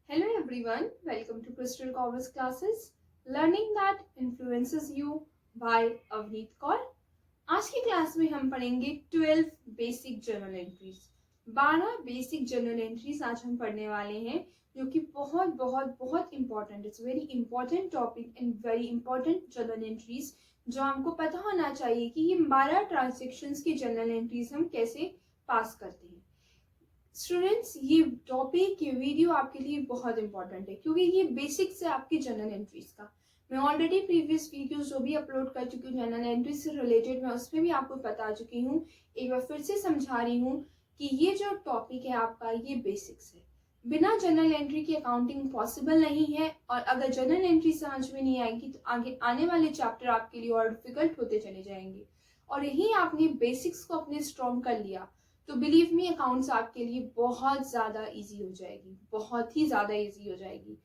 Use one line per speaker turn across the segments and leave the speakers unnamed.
Hello everyone, welcome to Crystal Commerce classes. Learning that influences you by Avneet Kaur. आज की class में हम पढ़ेंगे 12 basic journal entries. 12 basic journal entries आज हम पढ़ने वाले हैं, जो कि बहुत बहुत बहुत important, it's very important topic and very important journal entries, जो हमको पता होना चाहिए कि ये 12 ट्रांजेक्शन्स की जर्नल एंट्रीज हम कैसे पास करते हैं। स्टूडेंट्स, ये टॉपिक, ये वीडियो आपके लिए बहुत इंपॉर्टेंट है, क्योंकि ये बेसिक्स है आपकी जर्नल एंट्रीज का। मैं ऑलरेडी प्रीवियस वीडियोस जो भी अपलोड कर चुकी हूँ जर्नल एंट्रीज से रिलेटेड, मैं उसमें भी आपको बता चुकी हूँ। एक बार फिर से समझा रही हूँ कि ये जो टॉपिक है आपका, ये बेसिक्स है। बिना जर्नल एंट्री की अकाउंटिंग पॉसिबल नहीं है, और अगर जर्नल एंट्री समझ में नहीं आएगी तो आगे आने वाले चैप्टर आपके लिए और डिफिकल्ट होते चले जाएंगे। और यही आपने बेसिक्स को अपने स्ट्रॉन्ग कर लिया तो बिलीव मी, अकाउंट्स आपके लिए बहुत ज़्यादा इजी हो जाएगी, बहुत ही ज़्यादा इजी हो जाएगी।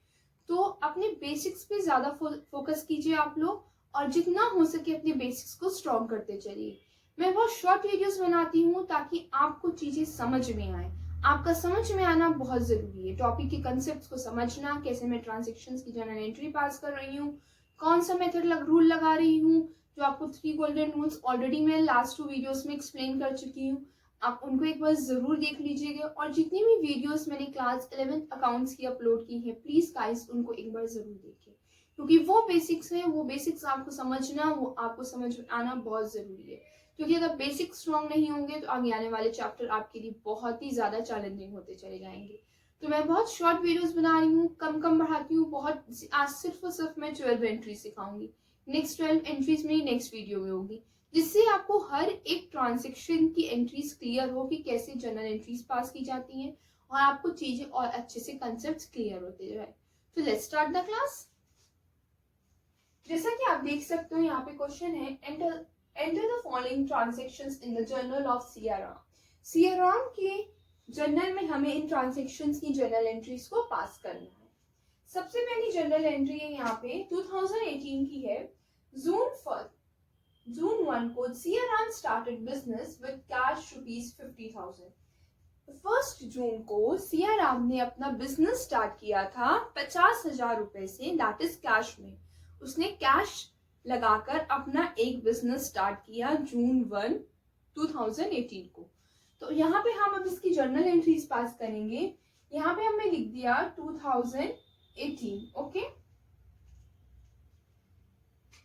तो अपने बेसिक्स पे ज़्यादा फोकस कीजिए आप लोग, और जितना हो सके अपने बेसिक्स को स्ट्रॉन्ग करते चलिए। मैं बहुत शॉर्ट वीडियोस बनाती हूँ ताकि आपको चीज़ें समझ में आए। आपका समझ में आना बहुत ज़रूरी है। टॉपिक के कंसेप्ट को समझना, कैसे मैं ट्रांजेक्शन्स की जर्नल एंट्री पास कर रही हूँ, कौन सा मेथड रूल लगा रही हूँ, जो आपको 3 गोल्डन रूल्स ऑलरेडी मैं लास्ट 2 वीडियोस में एक्सप्लेन कर चुकी हूँ। आप उनको एक बार जरूर देख लीजिएगा, और जितनी भी वीडियोस मैंने क्लास 11 अकाउंट्स की अपलोड की है, प्लीज गाइस उनको एक बार जरूर देखिए, क्योंकि वो बेसिक्स हैं। वो बेसिक्स आपको समझना, वो आपको समझ में आना बहुत जरूरी है, क्योंकि अगर बेसिक्स स्ट्रॉन्ग नहीं होंगे तो आगे आने वाले चैप्टर आपके लिए बहुत ही ज्यादा चैलेंजिंग होते चले जाएंगे। तो मैं बहुत शॉर्ट वीडियोस बना रही हूँ, कम बढ़ाती हूँ बहुत। आज सिर्फ और सिर्फ मैं 12 एंट्री सिखाऊंगी। नेक्स्ट 12 एंट्रीज मेरी नेक्स्ट वीडियो में होगी, जिससे आपको हर एक ट्रांजेक्शन की एंट्रीज क्लियर हो कि कैसे जर्नल एंट्रीज पास की जाती हैं, और आपको चीजें और अच्छे से कंसेप्ट्स क्लियर होते जाए। तो लेट्स स्टार्ट द क्लास। जैसा कि आप देख सकते हो, यहाँ पे क्वेश्चन है, enter the following transactions in the journal of Siyaram. Siyaram के जर्नल में हमें इन ट्रांजेक्शंस की जर्नल एंट्रीज को पास करना है। सबसे पहली जर्नल एंट्री है यहाँ पे 2018 की है। June 1 को Siyaram started business with cash ₹50,000। 1 जून को सियाराम ने अपना बिजनेस स्टार्ट किया था 50,000 रुपए से, दैट इज कैश में। उसने कैश लगाकर अपना एक बिजनेस स्टार्ट किया जून 1, 2018 को। तो यहाँ पे हम अब इसकी जर्नल एंट्रीज पास करेंगे। यहाँ पे हमने लिख दिया 2018, ओके।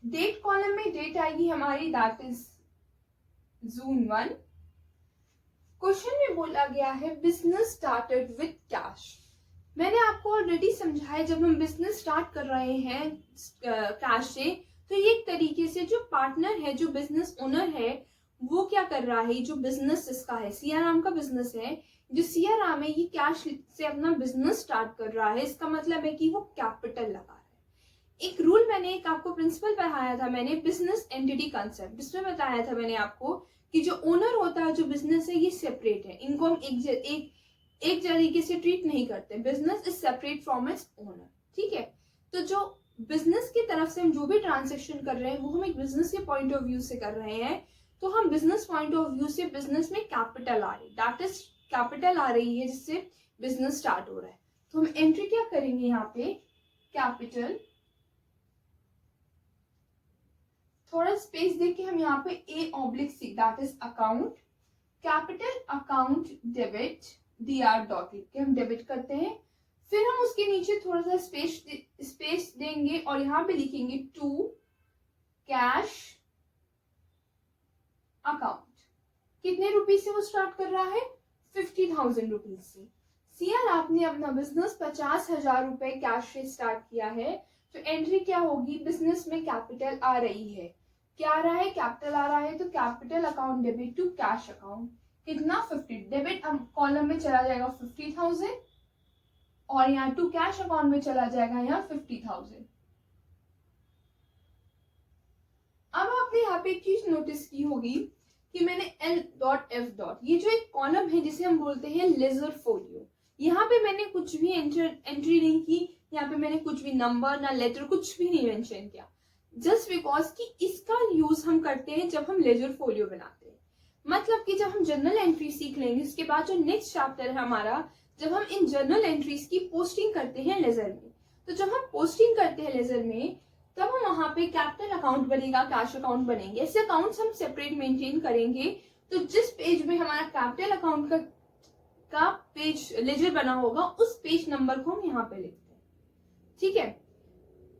डेट कॉलम में डेट आएगी हमारी, दैट इज June 1। क्वेश्चन में बोला गया है बिजनेस स्टार्टेड विद कैश। मैंने आपको ऑलरेडी समझाया, जब हम बिजनेस स्टार्ट कर रहे हैं कैश से, तो ये एक तरीके से जो पार्टनर है, जो बिजनेस ओनर है, वो क्या कर रहा है, जो बिजनेस इसका है, सियाराम का बिजनेस है, जो सियाराम है, ये कैश से अपना बिजनेस स्टार्ट कर रहा है। इसका मतलब है कि वो कैपिटल लगा। एक रूल मैंने, एक आपको प्रिंसिपल पढ़ाया था मैंने, बिजनेस एंटिटी कंसेप्ट, जिसमें बताया था मैंने आपको कि जो ओनर होता है, जो बिजनेस है, ये सेपरेट है। इनको हम एक तरीके से ट्रीट नहीं करते। Business is separate from its owner, ठीक है। तो जो बिजनेस की तरफ से हम जो भी ट्रांजेक्शन कर रहे हैं, वो हम एक बिजनेस के पॉइंट ऑफ व्यू से कर रहे हैं। तो हम बिजनेस पॉइंट ऑफ व्यू से बिजनेस में कैपिटल आ रही, दैट इज कैपिटल आ रही है, जिससे बिजनेस स्टार्ट हो रहा है। तो हम एंट्री क्या करेंगे यहाँ पे, कैपिटल, थोड़ा स्पेस देके हम यहाँ पे A/C, that is account, capital account debit, DR dot लिख के हम डेबिट करते हैं। फिर हम उसके नीचे थोड़ा सा स्पेस देंगे और यहाँ पे लिखेंगे टू कैश अकाउंट। कितने रुपीज से वो स्टार्ट कर रहा है, 50,000 रुपीज से। सियाराम ने अपना बिजनेस 50,000 रुपए कैश से स्टार्ट किया है। तो एंट्री क्या होगी, बिजनेस में कैपिटल आ रही है, क्या आ रहा है, कैपिटल आ रहा है। तो capital account debit to cash account, कितना, 50। डेबिट कॉलम में चला जाएगा 50,000, और यहाँ टू कैश अकाउंट में चला जाएगा यहाँ 50,000। अब आपने यहाँ पे एक चीज नोटिस की होगी कि मैंने L.F. ये जो एक कॉलम है, जिसे हम बोलते हैं लेजर फोलियो, यहाँ पे मैंने कुछ भी एंट्री नहीं की। यहाँ पे मैंने कुछ भी नंबर ना लेटर कुछ भी नहीं मेंशन किया, जस्ट बिकॉज कि इसका यूज हम करते हैं जब हम लेजर फोलियो बनाते हैं। मतलब कि जब हम जर्नल एंट्री सीख लेंगे, उसके बाद जो नेक्स्ट चैप्टर है हमारा, जब हम इन जर्नल एंट्रीज की पोस्टिंग करते हैं लेजर में। तो जब हम पोस्टिंग करते हैं लेजर में, तब हम वहां पे कैपिटल अकाउंट बनेगा, कैश अकाउंट बनेंगे। ऐसे अकाउंट्स हम सेपरेट मेंटेन करेंगे। तो जिस पेज में हमारा कैपिटल अकाउंट का पेज लेजर बना होगा, उस पेज नंबर को हम यहाँ पे लिखते हैं। ठीक है,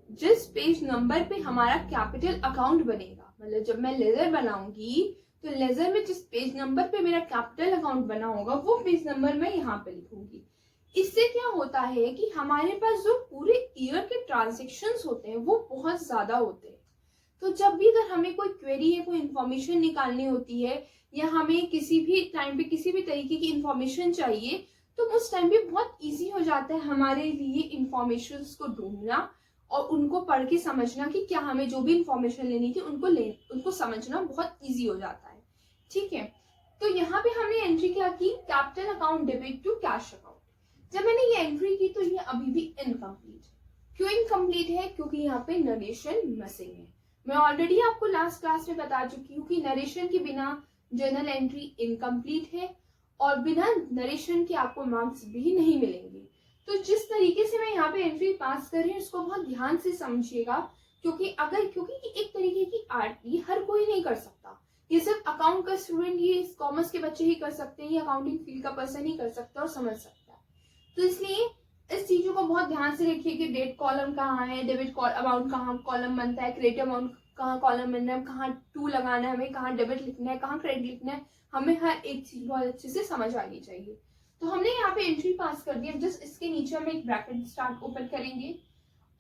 जिस पेज नंबर पे हमारा कैपिटल अकाउंट बनेगा, मतलब जब मैं लेजर बनाऊंगी तो लेजर में जिस पेज नंबर पे मेरा कैपिटल अकाउंट बना होगा, वो पेज नंबर मैं यहाँ पे लिखूंगी। इससे क्या होता है कि हमारे पास जो पूरे ईयर के ट्रांजेक्शन्स होते हैं वो बहुत ज्यादा होते हैं। तो जब भी अगर हमें कोई क्वेरी है, कोई इंफॉर्मेशन निकालनी होती है, या हमें किसी भी टाइम पे किसी भी तरीके की इंफॉर्मेशन चाहिए, तो उस टाइम पे बहुत इजी हो जाता है हमारे लिए इंफॉर्मेशन को ढूंढना और उनको पढ़ के समझना कि क्या हमें जो भी इंफॉर्मेशन लेनी थी उनको समझना बहुत इजी हो जाता है। ठीक है, तो यहाँ पे हमने एंट्री क्या की, capital account debit to cash account. जब मैंने ये एंट्री की तो ये अभी भी इनकम्प्लीट है। क्यों इनकम्प्लीट है? क्योंकि यहाँ पे नरेशन मिसिंग है। मैं ऑलरेडी आपको लास्ट क्लास में बता चुकी हूँ कि नरेशन के बिना जर्नल एंट्री इनकम्प्लीट है और बिना नरेशन के आपको मार्क्स भी नहीं मिलेंगे। तो जिस तरीके से मैं यहाँ पे एंट्री पास कर रही हूँ उसको बहुत ध्यान से समझिएगा, क्योंकि एक तरीके की आर्ट ये हर कोई नहीं कर सकता। ये सिर्फ अकाउंट का स्टूडेंट, ये कॉमर्स के बच्चे ही कर सकते हैं, ये अकाउंटिंग फील्ड का पर्सन ही कर सकता है और समझ सकता है। तो इसलिए इस चीजों को बहुत ध्यान से रखिए कि डेट कॉलम कहाँ है, डेबिट अमाउंट कहाँ कॉलम बनता है, क्रेडिट अमाउंट कहाँ कॉलम बनना है, कहाँ टू लगाना है, हमें कहाँ डेबिट लिखना है, कहाँ क्रेडिट लिखना है, हमें हर एक चीज बहुत अच्छे से समझ आनी चाहिए। तो हमने यहाँ पे एंट्री पास कर दिया। जस्ट इसके नीचे हम एक ब्रैकेट स्टार्ट ओपन करेंगे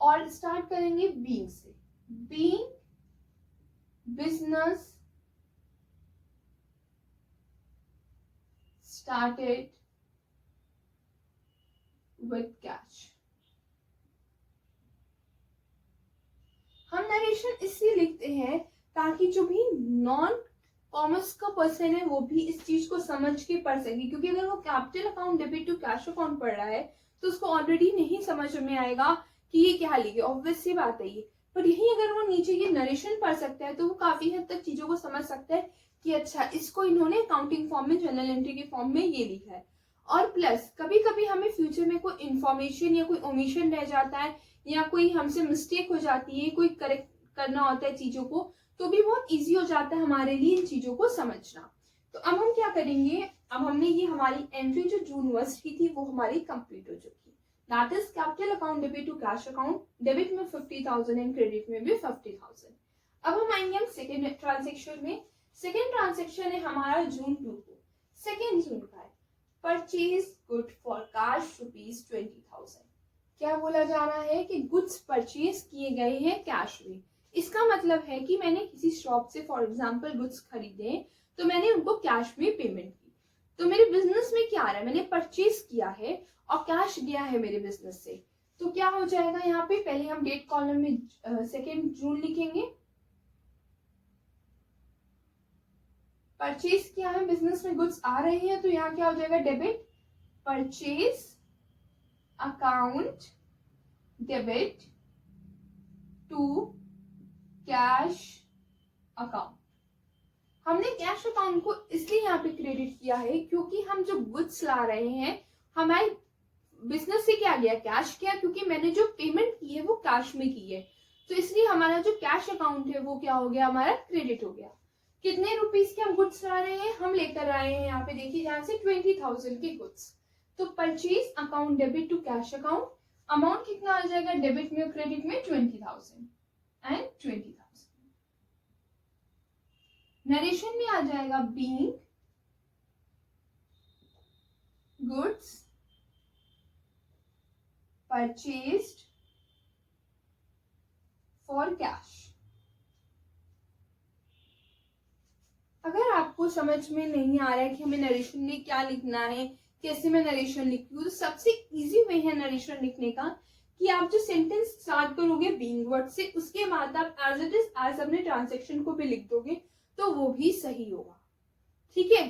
और स्टार्ट करेंगे बीइंग से। Being business started with cash. हम नरेशन इसलिए लिखते हैं ताकि जो भी नॉन कॉमर्स का पर्सन है वो भी इस चीज को समझ के पढ़ सके, क्योंकि अगर वो capital account debit to cash account पढ़ रहा है तो उसको ऑलरेडी नहीं समझ में आएगा कि ये क्या लिखे, ऑब्वियस सी बात है ये। पर यही अगर वो नीचे ये नरेशन पढ़ सकता है तो वो काफी हद तक चीजों को समझ सकता है कि अच्छा इसको इन्होंने अकाउंटिंग फॉर्म में, जर्नल एंट्री के फॉर्म में ये लिखा है। और प्लस कभी कभी हमें फ्यूचर में कोई इंफॉर्मेशन या कोई ओमिशन रह जाता है या कोई हमसे मिस्टेक हो जाती है, कोई करेक्ट करना होता है चीजों को, तो भी बहुत इजी हो जाता है हमारे लिए इन चीजों को समझना। तो अब हम क्या करेंगे, अब हमने ये हमारी एंट्री जो जून 1 की थी वो हमारी कंप्लीट हो चुकी। That is capital account debit to cash account. Debit में 50,000 एंड क्रेडिट में भी 50,000। अब हम आएंगे हम सेकेंड ट्रांजेक्शन में। सेकेंड ट्रांजेक्शन है हमारा जून 2 को। सेकेंड जून का है परचेज गुड फॉर कैश ₹20,000। क्या बोला जा रहा है कि गुड्स परचेज किए गए हैं कैश में। इसका मतलब है कि मैंने किसी शॉप से फॉर एग्जांपल गुड्स खरीदे तो मैंने उनको कैश में पेमेंट की। तो मेरे बिजनेस में क्या आ रहा है, मैंने परचेज किया है और कैश गया है मेरे बिजनेस से। तो क्या हो जाएगा यहाँ पे, पहले हम डेट कॉलम में 2 जून लिखेंगे। परचेज किया है, बिजनेस में गुड्स आ रहे हैं, तो यहाँ क्या हो जाएगा, debit purchase account debit to cash account. हमने कैश अकाउंट को इसलिए यहाँ पे क्रेडिट किया है क्योंकि हम जो गुड्स ला रहे हैं हमारे बिजनेस से क्या गया, कैश गया, क्योंकि मैंने जो पेमेंट की है वो कैश में की है। तो इसलिए हमारा जो कैश अकाउंट है वो क्या हो गया, हमारा क्रेडिट हो गया। कितने रुपीस के हम गुड्स ला रहे हैं, हम लेकर आए हैं यहाँ पे देखिए ध्यान से 20,000 के गुड्स। तो purchase account debit to cash account, amount कितना आ जाएगा, डेबिट में क्रेडिट में 20,000 एंड 20,000। नरेशन में आ जाएगा being goods purchased for cash. अगर आपको समझ में नहीं आ रहा है कि हमें नरेशन में क्या लिखना है, कैसे मैं नरेशन लिखती हूँ, तो सबसे इजी वे है नरेशन लिखने का कि आप जो सेंटेंस स्टार्ट करोगे बीइंग वर्ड से, उसके बाद आप एज इट इज एज अपने ट्रांजैक्शन को भी लिख दोगे तो वो भी सही होगा। ठीक है,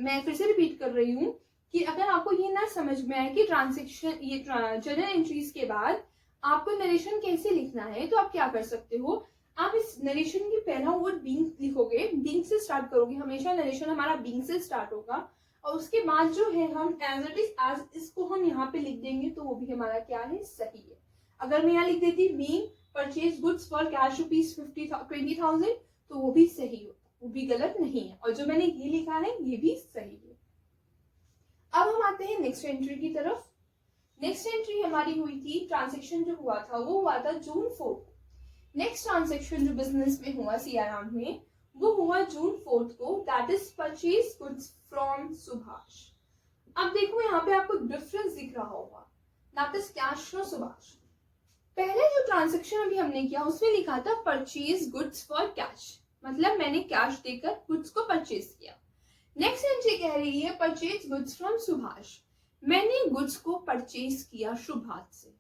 मैं फिर से रिपीट कर रही हूँ कि अगर आपको ये ना समझ में आए कि ट्रांजैक्शन ये जर्नल एंट्रीज के बाद आपको नरेशन कैसे लिखना है, तो आप क्या कर सकते हो, आप इस नरेशन की पहला वर्ड बीइंग लिखोगे, बीइंग से स्टार्ट करोगे। हमेशा नरेशन हमारा बीइंग से स्टार्ट होगा। और उसके बाद जो है हम एज इट इज एज इसको हम यहाँ पे लिख देंगे तो वो भी हमारा क्या है, सही है। अगर मैं यहाँ लिख देती being purchase goods for cash rupees 20,000 तो वो भी सही होता, वो भी गलत नहीं है। और जो मैंने ये लिखा है ये भी सही है। अब हम आते हैं नेक्स्ट एंट्री की तरफ। नेक्स्ट एंट्री हमारी हुई थी, ट्रांजेक्शन जो हुआ था वो हुआ था जून 4 को। नेक्स्ट ट्रांजेक्शन जो बिजनेस में हुआ सीआरएम में वो हुआ जून 4 को, that is purchase goods from Subhash. अब देखो यहाँ पे आपको डिफरेंस दिख रहा होगा, that is cash from Subhash. पहले जो ट्रांजेक्शन अभी हमने किया उसमें लिखा था परचेज गुड्स फॉर कैश, मतलब मैंने कैश देकर गुड्स को परचेज किया। नेक्स्ट एंट्री कह रही है परचेज गुड्स फ्रॉम सुभाष, मैंने गुड्स को परचेज किया सुभाष से।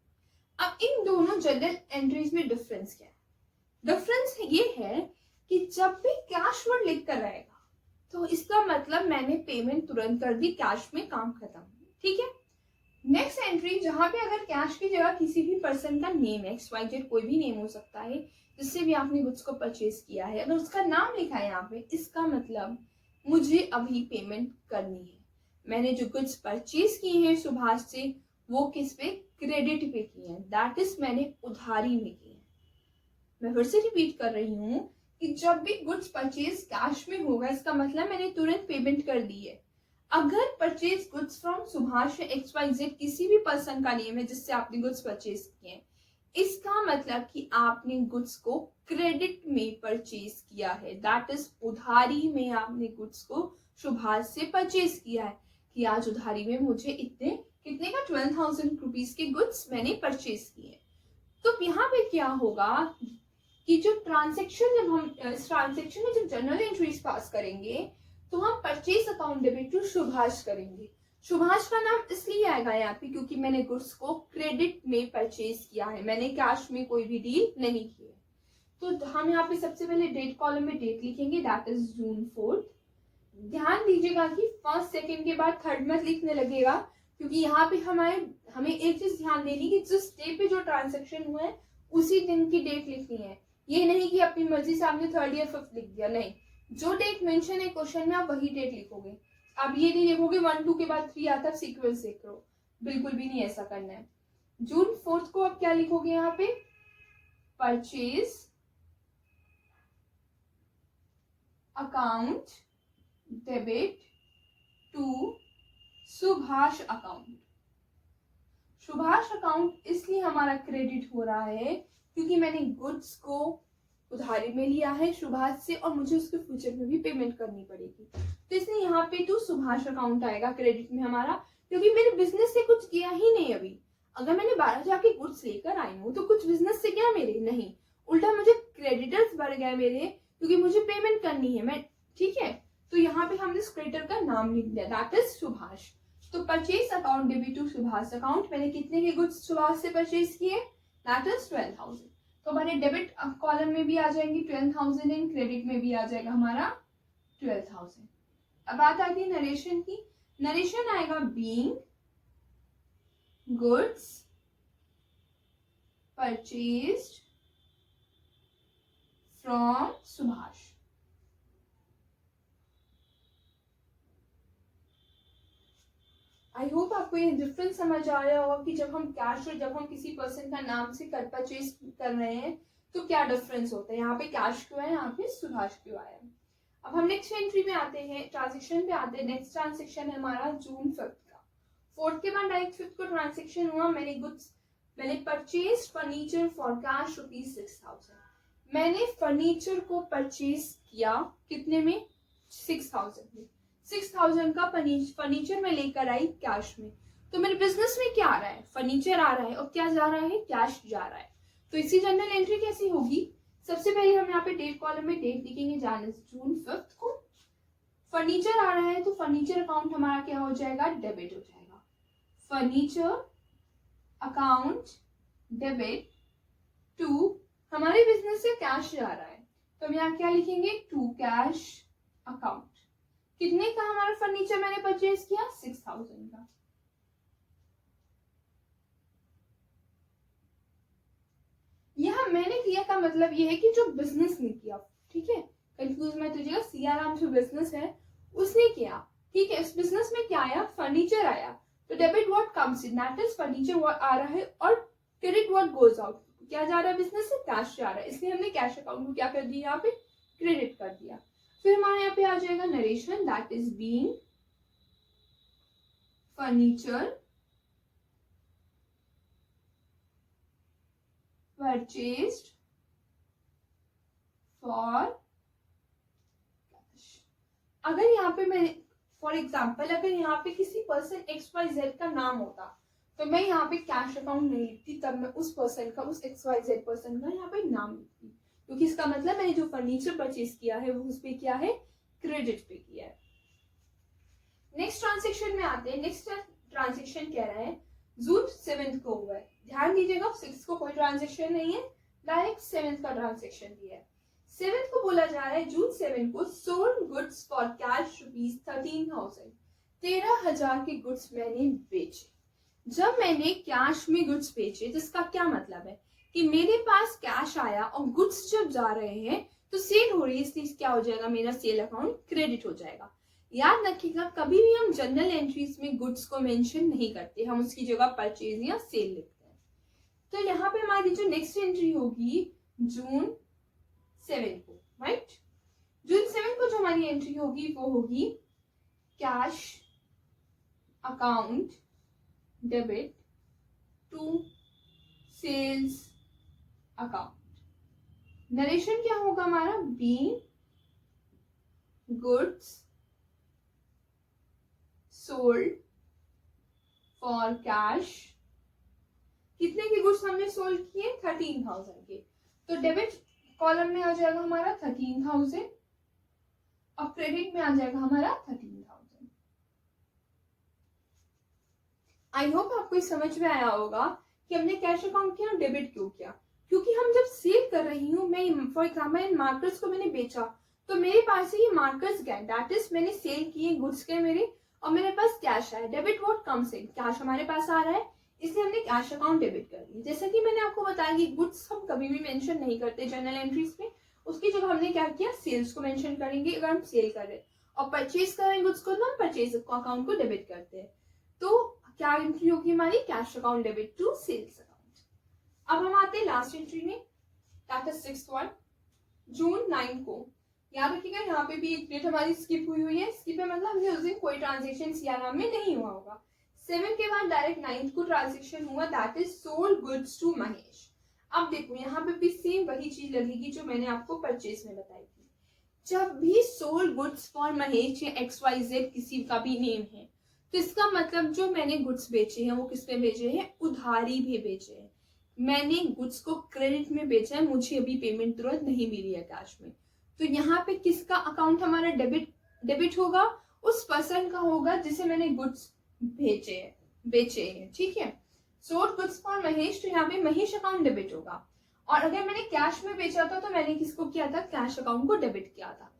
अब इन दोनों जनरल एंट्रीज में डिफरेंस क्या है? डिफरेंस ये है कि जब भी कैश वर्ड लिख कर रहेगा तो इसका मतलब मैंने पेमेंट तुरंत कर दी, कैश में काम खत्म, ठीक है। नेक्स्ट एंट्री जहां पे अगर कैश की जगह किसी भी पर्सन का नेम है, XYZ कोई भी नेम हो सकता है जिससे भी आपने गुड्स को परचेज किया है, अगर उसका नाम लिखा है यहाँ पे, इसका मतलब मुझे अभी पेमेंट करनी है। मैंने जो गुड्स परचेज किए हैं सुभाष से वो किस पे, क्रेडिट पे किए हैं, दैट इज मैंने उधारी में किए हैं। मैं फिर से रिपीट कर रही हूँ कि जब भी गुड्स परचेज कैश में होगा इसका मतलब मैंने तुरंत पेमेंट कर दी है। अगर purchase goods from Subhash XYZ किसी भी पर्सन का नेम है जिससे आपने गुड्स परचेज किए हैं, इसका मतलब कि आपने गुड्स को क्रेडिट में परचेज किया है, दैट इज उधारी में आपने गुड्स को सुभाष से परचेज किया है कि आज उधारी में मुझे इतने कितने का 12,000 रुपीज के गुड्स मैंने परचेज किए। तो यहाँ पे क्या होगा कि जो ट्रांजेक्शन, जब हम इस ट्रांजेक्शन में जब जनरल एंट्रीज पास करेंगे तो हम purchase account debit to Subhash करेंगे। सुभाष का नाम इसलिए आएगा यहाँ पे क्योंकि मैंने गुड्स को क्रेडिट में परचेज किया है, मैंने कैश में कोई भी डील नहीं की है। तो हम यहाँ पे सबसे पहले डेट कॉलम में डेट लिखेंगे, दैट इज जून 4। ध्यान दीजिएगा कि फर्स्ट सेकेंड के बाद थर्ड मत लिखने लगेगा, क्योंकि यहाँ पे हमें एक चीज ध्यान देनी कि जिस डे पे जो ट्रांजेक्शन हुआ है उसी दिन की डेट लिखनी है। ये नहीं कि अपनी मर्जी से आपने 3rd या 5th लिख दिया, नहीं, जो डेट मेंशन है क्वेश्चन में आप वही डेट लिखोगे। आप ये नहीं लिखोगे 1 2 के बाद 3 आता, सीक्वेंस देख लो, बिल्कुल भी नहीं ऐसा करना है। जून 4 को आप क्या लिखोगे यहाँ पे, purchase account debit to Subhash account. Subhash account इसलिए हमारा क्रेडिट हो रहा है क्योंकि मैंने गुड्स को उधारी में लिया है सुभाष से और मुझे उसके फ्यूचर में भी पेमेंट करनी पड़ेगी, तो इसलिए यहाँ पे तो सुभाष अकाउंट आएगा क्रेडिट में हमारा, क्योंकि मेरे बिजनेस से कुछ किया ही नहीं अभी। अगर मैंने 12 जाके गुड्स लेकर आई हूँ तो कुछ बिजनेस से क्या मेरे, नहीं, उल्टा मुझे क्रेडिटर्स बढ़ गए मेरे क्योंकि मुझे पेमेंट करनी है मैं, ठीक है। तो यहाँ पे हमने क्रेडिटर का नाम लिख दिया, दैट इज सुभाष। तो purchase account debit to Subhash account, मैंने कितने के गुड्स सुभाष से परचेज किए, दैट इज 12,000। तो हमारे डेबिट कॉलम में भी आ जाएंगी 12,000 एंड क्रेडिट में भी आ जाएगा हमारा 12,000। अब बात आती है नरेशन की। नरेशन आएगा being goods purchased from Subhash. I hope आपको ये डिफरेंस समझ आ रहा होगा कि जब हम कैश और जब हम किसी पर्सन का नाम से कर परचेज कर रहे हैं तो क्या डिफरेंस होता है। यहाँ पे कैश क्यों है, यहाँ पे सुभाष क्यों आया। अब हम नेक्स्ट एंट्री में आते हैं, ट्रांजेक्शन पे आते हैं। नेक्स्ट ट्रांजेक्शन है हमारा जून 5 का। 4th के बाद डायरेक्ट 5th को ट्रांजेक्शन हुआ, मैंने purchase furniture for cash rupees 6,000। मैंने फर्नीचर को परचेज किया कितने में, 6,000 में। 6,000 का फर्नीचर में लेकर आई कैश में। तो मेरे बिजनेस में क्या आ रहा है, फर्नीचर आ रहा है और क्या जा रहा है, कैश जा रहा है। तो इसी जनरल एंट्री कैसी होगी, सबसे पहले हम यहाँ पे डेट कॉलम में डेट लिखेंगे, जून 5 को। फर्नीचर आ रहा है तो फर्नीचर अकाउंट हमारा क्या हो जाएगा, डेबिट हो जाएगा। फर्नीचर अकाउंट डेबिट टू, हमारे बिजनेस से कैश जा रहा है तो हम यहाँ क्या लिखेंगे, टू कैश अकाउंट। कितने का हमारा फर्नीचर मैंने परचेज किया, 6,000 का। यह मैंने किया का मतलब यह है कि जो बिजनेस ने किया, ठीक है, कंफ्यूज मत होइएगा, सीआरएम जो बिजनेस है उसने किया। ठीक है, इस बिजनेस में क्या आया, फर्नीचर आया, तो debit what comes in, that is furniture what आ रहा है, और क्रेडिट व्हाट गोज आउट, क्या जा रहा है बिजनेस से, कैश जा रहा है, इसलिए हमने कैश अकाउंट को क्या कर दिया, यहाँ पे क्रेडिट कर दिया। फिर हमारे यहाँ पे आ जाएगा narration, that is being furniture purchased for cash. अगर यहाँ पे मैं फॉर एग्जाम्पल, अगर यहाँ पे किसी पर्सन XYZ का नाम होता तो मैं यहाँ पे कैश अकाउंट नहीं लिखती, तब मैं उस पर्सन का, उस XYZ पर्सन का यहाँ पे नाम लिखती, क्योंकि इसका मतलब मैंने जो फर्नीचर परचेज किया है वो उस पे क्या है, क्रेडिट पे किया है। नेक्स्ट ट्रांजेक्शन में आते हैं। नेक्स्ट ट्रांजेक्शन कह रहा है जून 7 को हुआ है, ध्यान दीजिएगा 6 को कोई ट्रांजेक्शन नहीं है, डायरेक्ट 7 का ट्रांजेक्शन दिया है। 7 को बोला जा रहा है जून 7 को सोल्ड गुड्स फॉर कैश ₹13,000, 13,000 के गुड्स मैंने बेचे। जब मैंने कैश में गुड्स बेचे, जिसका क्या मतलब है कि मेरे पास कैश आया और गुड्स जब जा रहे हैं तो सेल हो रही है, इसलिए क्या हो जाएगा, मेरा सेल अकाउंट क्रेडिट हो जाएगा। याद रखिएगा कभी भी हम जर्नल एंट्रीज में गुड्स को मेंशन नहीं करते, हम उसकी जगह परचेज या सेल लिखते हैं। तो यहाँ पे हमारी जो नेक्स्ट एंट्री होगी जून 7 को, राइट, जून 7 को जो हमारी एंट्री होगी वो होगी cash account debit to sales account. Narration क्या होगा हमारा, being goods sold for cash. कितने के गुड्स हमने सोल्ड किए, 13,000 के, तो डेबिट कॉलम में आ जाएगा हमारा 13,000 और क्रेडिट में आ जाएगा हमारा 13,000। आई होप आपको समझ में आया होगा कि हमने कैश अकाउंट किया, डेबिट क्यों किया, क्योंकि हम जब सेल कर रही हूँ, मैं फॉर एग्जाम्पल इन मार्कर्स को मैंने बेचा तो मेरे पास से ये मार्कर्स गए, दैट इज मैंने सेल किए, गुड्स गए मेरे, और मेरे पास कैश आया। Debit what comes in, cash हमारे पास आ रहा है, इसलिए हमने कैश अकाउंट डेबिट कर दिया। जैसा कि मैंने आपको बताया कि गुड्स हम कभी भी मेंशन नहीं करते जर्नल एंट्रीज में, उसकी जगह हमने क्या किया, सेल्स को मेंशन करेंगे अगर हम सेल कर रहे हैं, और परचेज कर रहे हैं गुड्स को तो हम परचेज अकाउंट को डेबिट करते हैं। तो क्या एंट्री होगी हमारी, cash account debit to sales account. अब हम आते हैं लास्ट एंट्री में, that is 6th one, June 9 को। याद रखिएगा यहाँ पे भी एक डेट हमारी स्किप हुई है, स्किप है मतलब हमने उस दिन कोई ट्रांजेक्शन सियाराम में नहीं हुआ होगा। 7 के बाद डायरेक्ट 9th को ट्रांजेक्शन हुआ, that is sold goods to Mahesh. अब देखो यहाँ पे भी सेम वही चीज लगेगी जो मैंने आपको परचेज में बताई थी। जब भी सोल्ड गुड्स फॉर महेश या XYZ किसी का भी नेम है, तो इसका मतलब जो मैंने गुड्स बेचे हैं वो किस पे बेचे हैं, उधारी भी बेचे हैं। मैंने गुड्स को क्रेडिट में बेचा है, मुझे अभी पेमेंट तुरंत नहीं मिली है कैश में, तो यहाँ पे किसका अकाउंट हमारा डेबिट होगा, उस पर्सन का होगा जिसे मैंने गुड्स बेचे हैं, ठीक है। सोल्ड गुड्स फॉर महेश, तो यहाँ पे महेश अकाउंट डेबिट होगा, और अगर मैंने कैश में बेचा था तो मैंने किसको किया था, कैश अकाउंट को डेबिट किया था।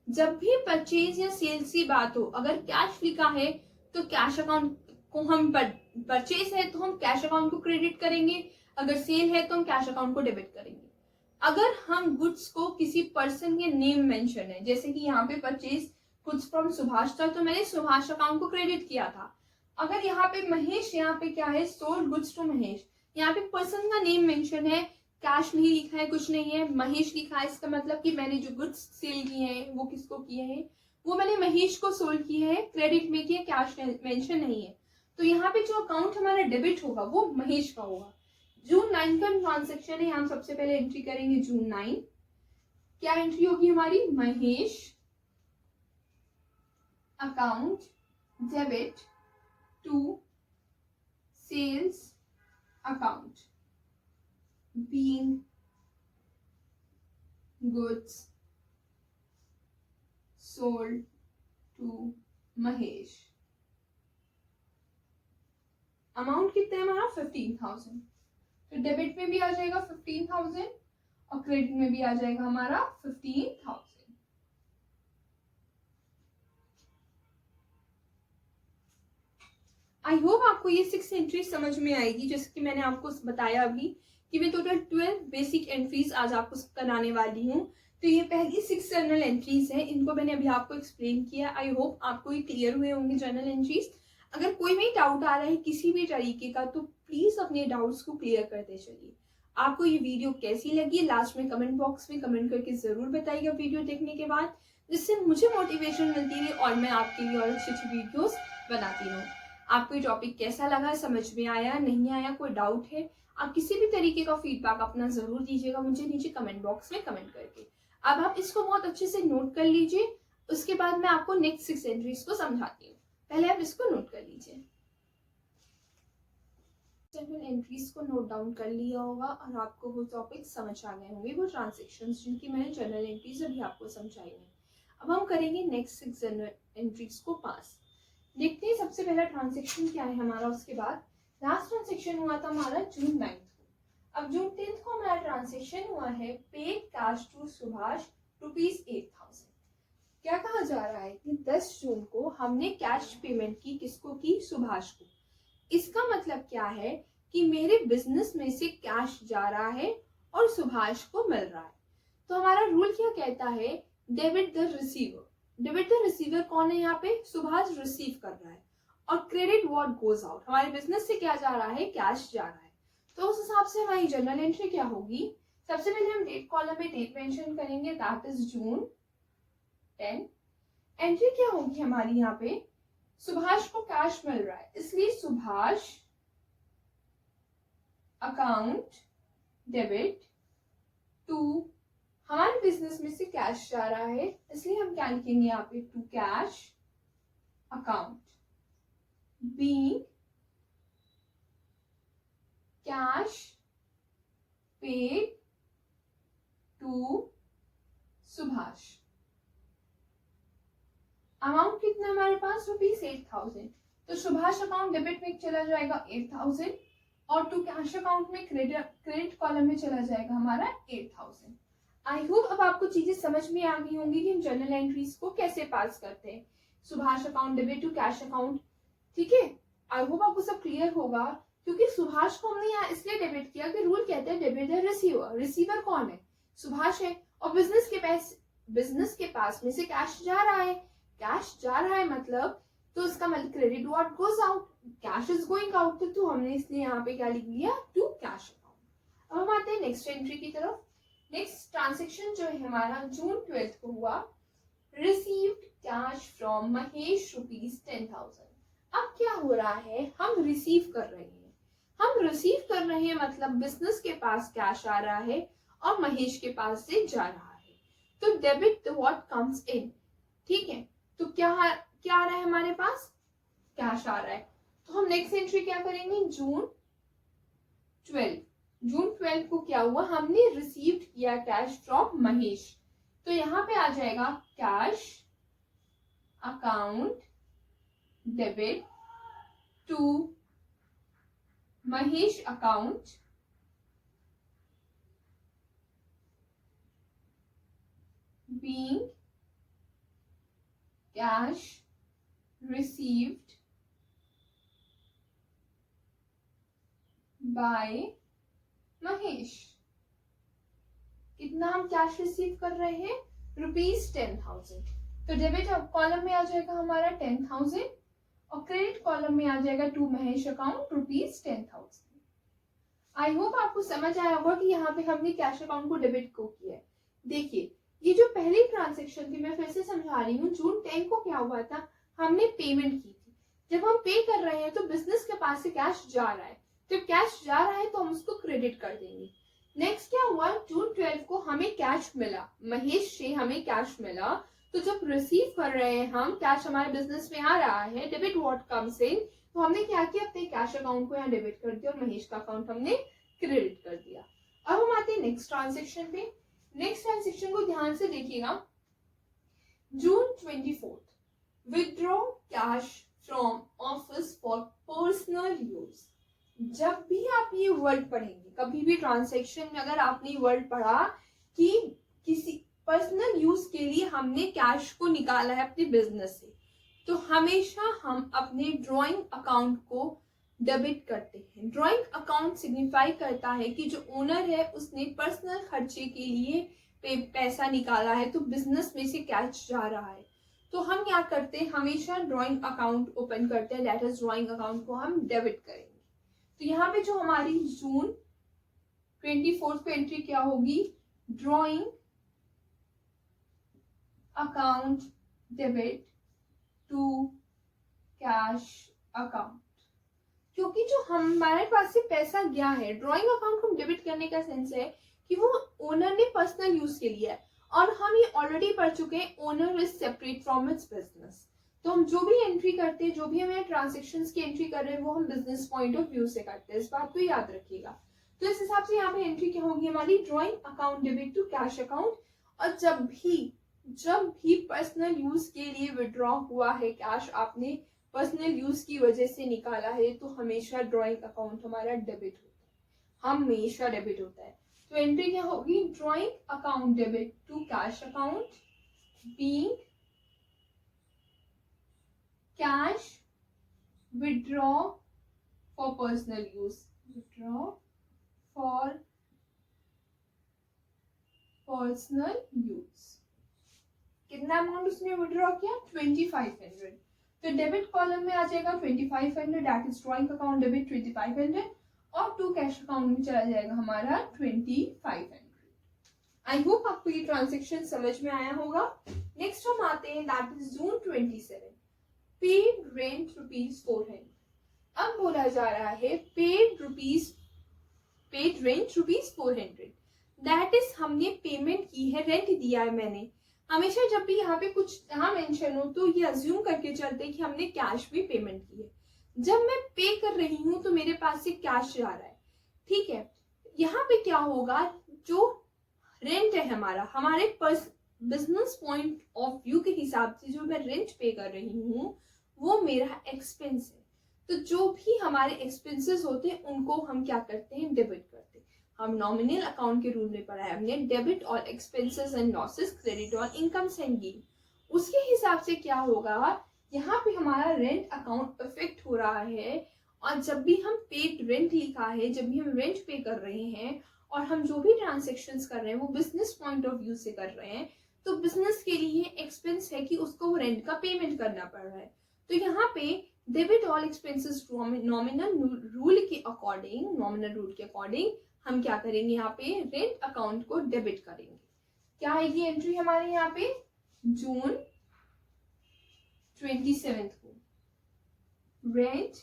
जब भी परचेज या सेल्स की बात हो, अगर कैश लिखा है तो कैश अकाउंट को हम, परचेज है तो हम कैश अकाउंट को क्रेडिट करेंगे, अगर सेल है तो हम कैश अकाउंट को डेबिट करेंगे। अगर हम गुड्स को किसी पर्सन के नेम मेंशन है, जैसे कि यहाँ पे परचेज गुड्स फ्रॉम सुभाष था तो मैंने सुभाष अकाउंट को क्रेडिट किया था। अगर यहाँ पे महेश, यहाँ पे क्या है, सोल्ड गुड्स टू महेश, यहाँ पे पर्सन का नेम मेंशन है, कैश नहीं लिखा है, कुछ नहीं है, महेश लिखा है, इसका मतलब कि मैंने जो गुड्स सेल किए हैं वो किसको किए हैं, वो मैंने महेश को सोल्ड किए हैं, क्रेडिट में किए, कैश मेंशन नहीं है, तो यहाँ पे जो अकाउंट हमारा डेबिट होगा वो महेश का होगा। जून 9 का ट्रांजेक्शन है, हम सबसे पहले एंट्री करेंगे जून 9, क्या एंट्री होगी हमारी, Mahesh account debit to sales account being goods sold to Mahesh. Amount कितना है हमारा, 15,000, तो डेबिट में भी आ जाएगा 15,000 और क्रेडिट में भी आ जाएगा हमारा 15,000। आई होप आपको ये 6 एंट्रीज समझ में आएगी, जैसे कि मैंने आपको बताया अभी कि मैं टोटल 12 बेसिक एंट्रीज आज आपको कराने वाली हूँ, तो ये पहली 6 जर्नल एंट्रीज हैं, इनको मैंने अभी आपको एक्सप्लेन किया। आई होप आपको ये क्लियर हुए होंगे जर्नल एंट्रीज। अगर कोई भी डाउट आ रहा है किसी भी तरीके का तो प्लीज अपने डाउट्स को क्लियर करते चलिए। आपको ये वीडियो कैसी लगी लास्ट में कमेंट बॉक्स में कमेंट करके जरूर बताइएगा वीडियो देखने के बाद, जिससे मुझे मोटिवेशन मिलती है और मैं आपके लिए और अच्छी वीडियोस बनाती रहूँ। आपको ये टॉपिक कैसा लगा, समझ में आया नहीं आया, कोई डाउट है, आप किसी भी तरीके का फीडबैक अपना जरूर दीजिएगा मुझे नीचे कमेंट बॉक्स में कमेंट करके। अब आप इसको बहुत अच्छे से नोट कर लीजिए, उसके बाद मैं आपको नेक्स्ट 6 एंट्रीज को समझाती हूँ। पहले आप इसको नोट कर लीजिए। जर्नल एंट्रीज को नोट डाउन कर लिया होगा और आपको वो टॉपिक समझ आ गए होंगे, वो ट्रांजेक्शंस जिनकी मैंने जर्नल एंट्रीज अभी आपको समझाई है। अब हम करेंगे नेक्स्ट 6 जर्नल एंट्रीज को पास। देखते हैं सबसे पहला ट्रांजेक्शन क्या है हमारा। उसके बाद लास्ट ट्रांजेक्शन हुआ था हमारा जून 9 को। अब जून 10 को हमारा ट्रांजेक्शन हुआ है पेड कैश टू सुभाष ₹8,000। क्या कहा जा रहा है कि 10 जून को हमने कैश पेमेंट की, किसको की, सुभाष को। इसका मतलब क्या है कि मेरे बिजनेस में से कैश जा रहा है और सुभाष को मिल रहा है। तो हमारा रूल क्या कहता है, debit the receiver. Debit the receiver कौन है यहाँ पे, सुभाष रिसीव कर रहा है, और क्रेडिट व्हाट गोज आउट, हमारे बिजनेस से क्या जा रहा है, कैश जा रहा है। तो उस हिसाब से हमारी जर्नल एंट्री क्या होगी, सबसे पहले हम डेट कॉलम में डेट मेंशन करेंगे, दैट इज जून 10। एंट्री क्या होगी हमारी यहाँ पे, सुभाष को कैश मिल रहा है इसलिए सुभाष अकाउंट डेबिट टू, हमारे बिजनेस में से कैश जा रहा है इसलिए हम क्या लिखेंगे यहाँ पे, to cash account being cash paid to Subhash. Amount कितना हमारे पास, ₹8,000। तो सुभाष अकाउंट डेबिट में चला जाएगा 8,000 और टू कैश अकाउंट में क्रेडिट कॉलम में चला जाएगा हमारा 8,000। आई होप अब आपको चीजें समझ में आ गई होंगी कि हम जर्नल एंट्रीज को कैसे पास करते हैं, Subhash account debit to cash account. ठीक है, आई होप आपको सब क्लियर होगा, क्योंकि सुभाष को हमने यहाँ इसलिए डेबिट किया कि रूल कहते हैं डेबिट द रिसीवर। रिसीवर कौन है, सुभाष है, और बिजनेस के पास में से कैश जा रहा है। कैश जा रहा है मतलब तो इसका मतलब credit what goes out, cash is going out, तो हमने इसलिए यहाँ पे क्या लिख दिया, टू कैश अकाउंट। अब हम आते हैं नेक्स्ट एंट्री की तरफ। नेक्स्ट ट्रांजेक्शन जो है हमारा जून 12 को हुआ, रिसीव्ड कैश फ्रॉम महेश ₹10,000। अब क्या हो रहा है, हम रिसीव कर रहे हैं। हम रिसीव कर रहे हैं मतलब बिजनेस के पास कैश आ रहा है और महेश के पास से जा रहा है, तो डेबिट व्हाट कम्स इन। ठीक है, तो क्या आ रहा है हमारे पास, कैश आ रहा है। तो हम नेक्स्ट एंट्री क्या करेंगे, जून 12 को क्या हुआ, हमने रिसीव्ड किया कैश फ्रॉम महेश, तो यहाँ पे आ जाएगा cash account debit to Mahesh account being cash received by Mahesh. कितना हम कैश रिसीव कर रहे हैं, ₹10,000। तो डेबिट कॉलम में आ जाएगा हमारा 10,000 और क्रेडिट कॉलम में आ जाएगा to Mahesh account ₹10,000। I hope आपको समझ आया होगा कि यहाँ पे हमने कैश अकाउंट को डेबिट को किया है। देखिए ये जो पहली ट्रांजेक्शन थी, मैं फिर से समझा रही हूँ, जून 10 को क्या हुआ था, हमने पेमेंट की थी। जब हम पे कर रहे हैं तो बिजनेस के पास से कैश जा रहा है, तो कैश जा रहा है तो हम उसको क्रेडिट कर देंगे। नेक्स्ट क्या हुआ, जून 12 को हमें कैश मिला, महेश से हमें कैश मिला, तो जब रिसीव कर रहे हैं हम कैश, हमारे बिजनेस में आ रहा है, डेबिट व्हाट कम्स इन, तो हमने क्या किया, अपने कैश अकाउंट को यहाँ डेबिट कर दिया और महेश का अकाउंट हमने क्रेडिट कर दिया। अब हम आते हैं नेक्स्ट ट्रांजेक्शन पे। नेक्स्ट ट्रांजेक्शन को ध्यान से देखिएगा, जून 24 withdraw cash from office for personal use. जब भी आप ये वर्ड पढ़ेंगे, कभी भी ट्रांजैक्शन में अगर आपने वर्ड पढ़ा कि किसी पर्सनल यूज के लिए हमने कैश को निकाला है अपने बिजनेस से, तो हमेशा हम अपने ड्राइंग अकाउंट को डेबिट करते हैं। ड्राइंग अकाउंट सिग्निफाई करता है कि जो ओनर है उसने पर्सनल खर्चे के लिए पैसा निकाला है तो बिजनेस में से कैश जा रहा है, तो हम क्या करते हैं, हमेशा ड्राइंग अकाउंट ओपन करते हैं, दैट इज ड्राइंग अकाउंट को हम डेबिट करेंगे। तो यहाँ पे जो हमारी जून 24 को एंट्री क्या होगी, drawing account debit to cash account, क्योंकि जो हमारे पास से पैसा गया है, ड्राइंग अकाउंट को डेबिट करने का सेंस है कि वो ओनर ने पर्सनल यूज के लिए है, और हम ये ऑलरेडी पढ़ चुके हैं, owner is separate from its business. तो हम जो भी एंट्री करते हैं, जो भी हमें ट्रांजेक्शंस की एंट्री कर रहे हैं, वो हम बिजनेस पॉइंट ऑफ व्यू से करते हैं, इस बात को याद रखिएगा। तो इस हिसाब से यहाँ पे एंट्री क्या होगी हमारी, drawing account debit to cash account. और जब भी पर्सनल यूज के लिए विड्रॉ हुआ है कैश, आपने पर्सनल यूज की वजह से निकाला है, तो हमेशा ड्राइंग अकाउंट हमारा डेबिट होता है, हमेशा डेबिट होता है। तो एंट्री क्या होगी, drawing account debit to cash account being cash withdraw for personal use, withdraw for personal use. कितना अमाउंट उसने विड्रॉ किया, 2500। तो डेबिट कॉलम में आ जाएगा 2500, that is drawing account debit 2500, और टू कैश अकाउंट में चला जाएगा हमारा 2500। आई होप आपको ये ट्रांजेक्शन समझ में आया होगा। नेक्स्ट हम आते हैं, that is June 27, paid rent ₹400। अब बोला जा रहा है पेड रेंट ₹400, दैट इज हमने पेमेंट की है, रेंट दिया है मैंने। हमेशा जब भी यहाँ पे कुछ यहाँ मेंशन हो तो ये अज्यूम करके चलते हैं कि हमने कैश भी पेमेंट की है। जब मैं पे कर रही हूँ तो मेरे पास से कैश जा रहा है, ठीक है। यहाँ पे क्या होगा, जो रेंट है हमारा, हमारे बिजनेस पॉइंट ऑफ व्यू के हिसाब से जो मैं रेंट पे कर रही हूँ वो मेरा एक्सपेंस है। तो जो भी हमारे एक्सपेंसेस होते हैं उनको हम क्या करते हैं, डेबिट करते हैं। हम नॉमिनल अकाउंट के रूल में पढ़ा है हमने, debit all expenses and losses, credit all incomes and gain. उसके हिसाब से क्या होगा, यहाँ पे हमारा रेंट अकाउंट इफेक्ट हो रहा है, और जब भी हम पेड रेंट लिखा है, जब भी हम रेंट पे कर रहे हैं और हम जो भी ट्रांजेक्शन्स कर रहे हैं वो बिजनेस पॉइंट ऑफ व्यू से कर रहे हैं, तो बिजनेस के लिए एक्सपेंस है कि उसको रेंट का पेमेंट करना पड़ रहा है। तो यहाँ पे debit all expenses nominal rule के अकॉर्डिंग हम क्या करेंगे, यहाँ पे रेंट अकाउंट को डेबिट करेंगे। क्या आएगी एंट्री हमारे यहाँ पे, जून 27 को रेंट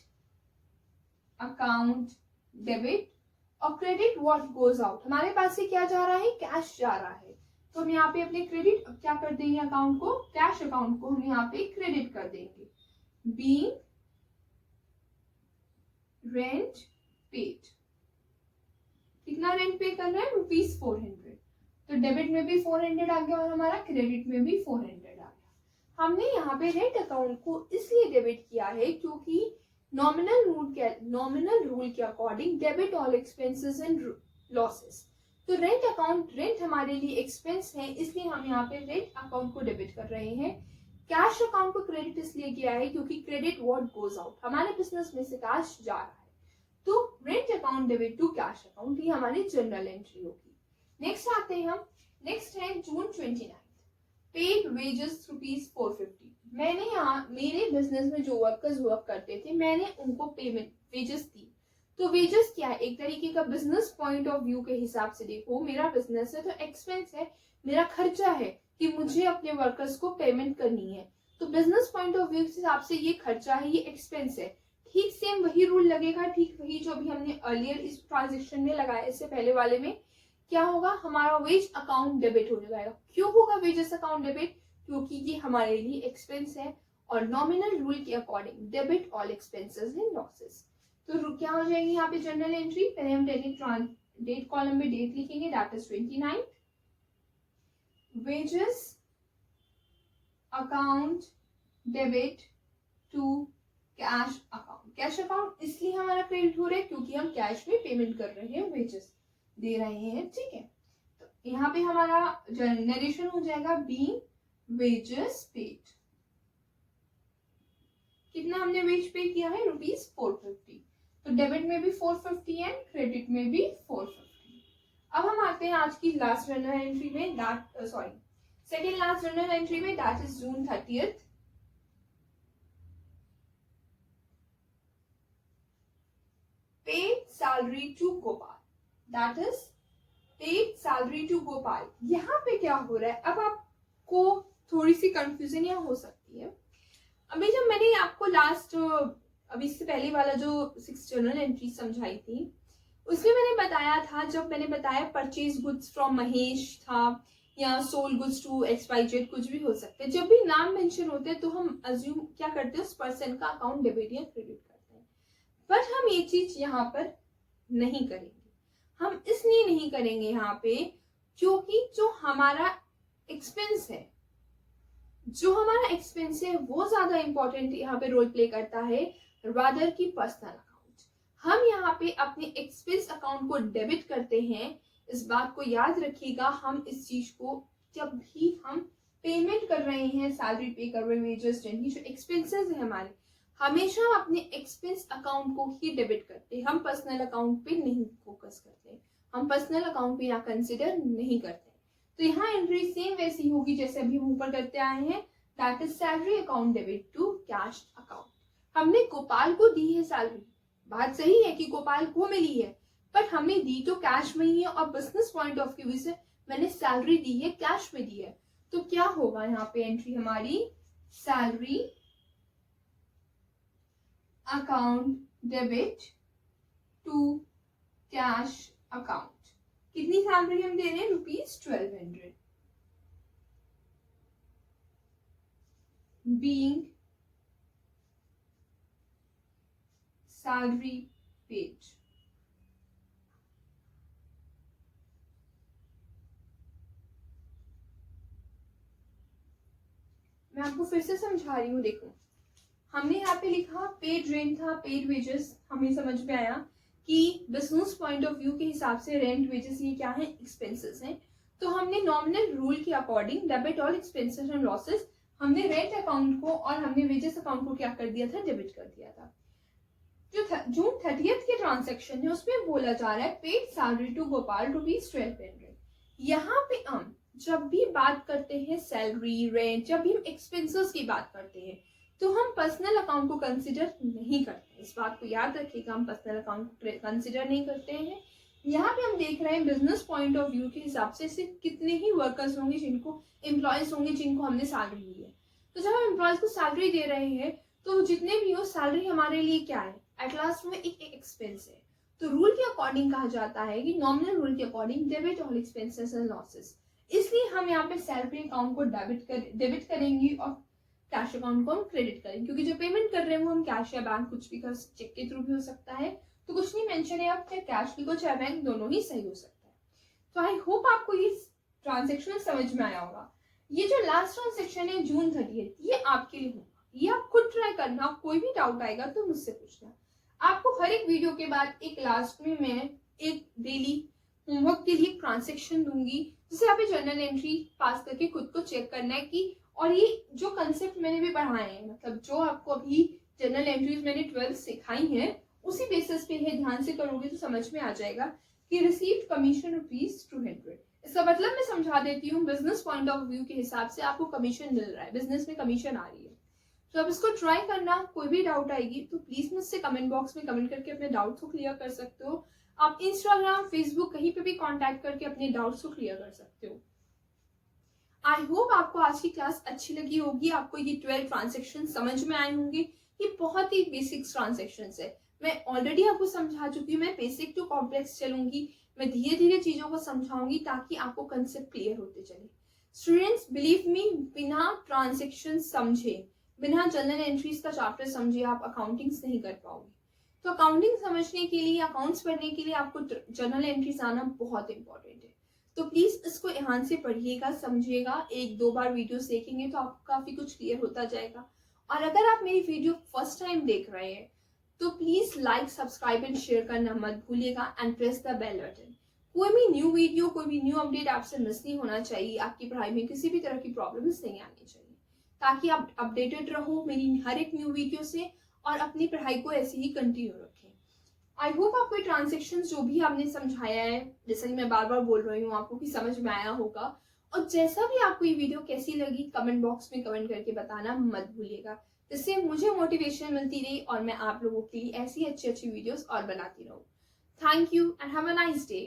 अकाउंट डेबिट, और क्रेडिट व्हाट गोज आउट, हमारे पास से क्या जा रहा है, कैश जा रहा है। तो हम यहाँ पे अपने क्रेडिट क्या कर देंगे, अकाउंट को, कैश अकाउंट को हम यहाँ पे क्रेडिट कर देंगे, बीइंग रेंट पेड। कितना रेंट पे कर रहे हैं, ₹400। तो डेबिट में भी 400 आ गया और हमारा क्रेडिट में भी 400 आ गया। हमने यहाँ पे रेंट अकाउंट को इसलिए डेबिट किया है क्योंकि नॉमिनल रूल के according debit all expenses and losses. तो रेंट हमारे लिए एक्सपेंस है, इसलिए हम यहाँ पे रेंट अकाउंट को डेबिट कर रहे हैं। कैश अकाउंट को क्रेडिट इसलिए किया है क्योंकि क्रेडिट व्हाट गोज आउट, हमारे बिजनेस में से कैश जा रहा है। तो rent account debit to cash account, ये हमारी जनरल एंट्री होगी। नेक्स्ट आते हैं हम, नेक्स्ट है जून 29, पेड वेजेस ₹450। मैंने यहाँ मेरे बिजनेस में जो वर्कर्स वर्क करते थे, मैंने उनको पेमेंट वेजेस दी। तो वेजेस क्या है, एक तरीके का बिजनेस पॉइंट ऑफ व्यू के हिसाब से देखो, मेरा बिजनेस है तो एक्सपेंस है, मेरा खर्चा है कि मुझे अपने वर्कर्स को पेमेंट करनी है। तो बिजनेस पॉइंट ऑफ व्यू के हिसाब से ये खर्चा है, ये एक्सपेंस है। ठीक सेम वही रूल लगेगा, ठीक वही जो भी हमने अर्लियर इस ट्रांजेक्शन में लगाया, इससे पहले वाले में क्या होगा, हमारा वेज अकाउंट डेबिट हो जाएगा। क्यों होगा वेजेस अकाउंट डेबिट, क्योंकि ये हमारे लिए एक्सपेंस है, और नॉमिनल रूल के according debit all expenses and losses. तो क्या हो जाएगी यहाँ पे जनरल एंट्री, पहले हम डेट कॉलम में डेट लिखेंगे, that is 29, wages account debit to cash account. Cash account इसलिए हमारा क्रेडिट हो रहा है क्योंकि हम कैश में पेमेंट कर रहे हैं, वेजेस दे रहे हैं, ठीक है। तो यहाँ पे हमारा नरेशन हो जाएगा, बीइंग वेजेस पेड। कितना हमने वेज पे किया है, ₹450। तो डेबिट में भी 450 एंड क्रेडिट में भी 450। अब हम आते हैं आज की लास्ट जर्नल एंट्री में, सेकेंड लास्ट जर्नल एंट्री में, that is June 30th। Paid salary to Gopal, that is paid salary to Gopal. यहाँ पे क्या हो रहा है, अब आपको थोड़ी सी कंफ्यूजन यहाँ हो सकती है। अभी जब मैंने आपको लास्ट अभी इससे पहले वाला जो 6 जर्नल एंट्री समझाई थी, उसमें मैंने बताया था, जब मैंने बताया परचेज गुड्स फ्रॉम महेश था या सोल गुड्स टू XYZ, कुछ भी हो सकता है। जब भी नाम मेंशन होते हैं तो हम अज्यूम क्या करते हैं, उस पर्सन का अकाउंट डेबिट या क्रेडिट करते हैं। बट हम ये चीज यहाँ पर नहीं करेंगे। हम इसलिए नहीं करेंगे यहाँ पे क्योंकि जो हमारा एक्सपेंस है वो ज्यादा इंपॉर्टेंट यहाँ पे रोल प्ले करता है रादर की पर्सनल अकाउंट। हम यहाँ पे अपने एक्सपेंस अकाउंट को डेबिट करते हैं। इस बात को याद रखिएगा, हम इस चीज को जब भी हम पेमेंट कर रहे हैं, सैलरी पे कर रहे हैं, वेजेस, जो एक्सपेंसेस है हमारे, हमेशा हम अपने एक्सपेंस अकाउंट को ही डेबिट करते हैं। हम पर्सनल अकाउंट पे नहीं फोकस करते, हम पर्सनल अकाउंट पे यहाँ कंसिडर नहीं करते। तो यहाँ एंट्री सेम वैसी होगी जैसे अभी हम ऊपर करते आए हैं, that is salary account debit to cash account. हमने गोपाल को दी है सैलरी, बात सही है कि गोपाल को मिली है, बट हमने दी तो कैश में ही है और बिजनेस पॉइंट ऑफ व्यू से मैंने सैलरी दी है, कैश में दी है। तो क्या होगा यहाँ पे एंट्री हमारी, salary account debit to cash account. कितनी सैलरी हम दे रहे हैं, ₹1200 being salary paid। मैं आपको फिर से समझा रही हूँ, देखो हमने यहाँ पे लिखा पेड रेंट था, पेड वेजेस, हमें समझ में आया कि बिजनेस पॉइंट ऑफ व्यू के हिसाब से रेंट वेजेस ये क्या है, एक्सपेंसेस हैं। तो हमने नॉमिनल रूल के according debit all expenses and losses, हमने रेंट अकाउंट को और हमने वेजेस अकाउंट को क्या कर दिया था, डेबिट कर दिया था। जो जून 30th के ट्रांजेक्शन है उसमें बोला जा रहा है पेड सैलरी टू गोपाल ₹1200। यहाँ पे हम जब भी बात करते हैं सैलरी, रेंट, जब भी हम एक्सपेंसेस की बात करते हैं तो हम पर्सनल अकाउंट को कंसिडर नहीं करते। इस बात को याद रखिएगा, हम पर्सनल अकाउंट को कंसिडर नहीं करते हैं। यहाँ पे हम देख रहे हैं बिजनेस पॉइंट ऑफ व्यू के हिसाब से कितने ही वर्कर्स होंगे, जिनको एम्प्लॉयज होंगे, जिनको हमने सैलरी दी है। तो जब हम एम्प्लॉयज को सैलरी दे रहे हैं तो जितने भी हो, सैलरी हमारे लिए क्या है, एट लास्ट में एक एक्सपेंस है। तो रूल के अकॉर्डिंग कहा जाता है कि नॉमिनल रूल के according debit all expenses and losses. इसलिए हम यहाँ पे सैलरी अकाउंट को डेबिट करेंगे और कैश अकाउंट को हम क्रेडिट करेंगे, क्योंकि जो पेमेंट कर रहे हैं वो हम कैश या बैंक कुछ भी कर, चेक के थ्रू भी हो सकता है। तो कुछ नहीं मेंशन है, आप चाहे कैश भी को चाहे बैंक, दोनों ही सही हो सकता है। तो आई होप आपको ये ट्रांजेक्शन समझ में आया होगा। ये जो लास्ट ट्रांजेक्शन है जून 30th, ये आपके लिए होगा, ये आप खुद ट्राई करना। कोई भी डाउट आएगा तो मुझसे पूछना। आपको हर एक वीडियो के बाद एक लास्ट में मैं एक डेली होमवर्क के लिए ट्रांजेक्शन दूंगी, जिसे आप जर्नल एंट्री पास करके खुद को चेक करना है कि, और ये जो कंसेप्ट मैंने भी पढ़ाए हैं, मतलब जो आपको अभी जर्नल एंट्रीज मैंने 12 सिखाई हैं, उसी बेसिस पे है, ध्यान से करोगे तो समझ में आ जाएगा कि रिसीव्ड कमीशन ₹200। इसका मतलब मैं समझा देती हूँ, बिजनेस पॉइंट ऑफ व्यू के हिसाब से आपको कमीशन मिल रहा है, बिजनेस में कमीशन आ रही है। तो आप इसको ट्राई करना। कोई भी डाउट आएगी तो प्लीज मुझसे कमेंट बॉक्स में कमेंट करके अपने डाउट्स को क्लियर कर सकते हो। आप इंस्टाग्राम, फेसबुक, कहीं पे भी कांटेक्ट करके अपने डाउट्स को क्लियर कर सकते हो। आई होप आपको आज की क्लास अच्छी लगी होगी, आपको ये 12 ट्रांजेक्शन समझ में आए होंगे। ये बहुत ही बेसिक ट्रांजेक्शन है, मैं ऑलरेडी आपको समझा चुकी हूँ। मैं बेसिक टू कॉम्प्लेक्स चलूंगी, मैं धीरे धीरे चीजों को समझाऊंगी ताकि आपको कंसेप्ट क्लियर होते चले। स्टूडेंट्स बिलीव मी, बिना ट्रांजेक्शन समझे, बिना जर्नल एंट्रीज का चैप्टर समझे आप अकाउंटिंग्स नहीं कर पाओगे। तो अकाउंटिंग समझने के लिए, अकाउंट्स पढ़ने के लिए आपको जर्नल एंट्रीज आना बहुत इंपॉर्टेंट है। तो प्लीज इसको ध्यान से पढ़िएगा, समझिएगा। 1-2 बार वीडियोस देखेंगे तो आपको काफी कुछ क्लियर होता जाएगा। और अगर आप मेरी वीडियो फर्स्ट टाइम देख रहे हैं तो please like, subscribe and share करना मत भूलिएगा and press the bell button. कोई भी न्यू वीडियो, कोई भी न्यू अपडेट आपसे मिस नहीं होना चाहिए। आपकी पढ़ाई में किसी भी तरह की प्रॉब्लम्स नहीं आनी चाहिए, ताकि आप अपडेटेड रहो मेरी हर एक न्यू वीडियो से और अपनी पढ़ाई को ऐसे ही कंटिन्यू रखें। आई होप आपको ये ट्रांजेक्शन जो भी आपने समझाया है, जैसा कि मैं बार बार बोल रही हूँ, आपको भी समझ में आया होगा। और जैसा भी आपको ये वीडियो कैसी लगी कमेंट बॉक्स में कमेंट करके बताना मत भूलिएगा, जिससे मुझे मोटिवेशन मिलती रही और मैं आप लोगों के लिए ऐसी अच्छी अच्छी वीडियोस और बनाती रहूँ। Thank you and have a nice day.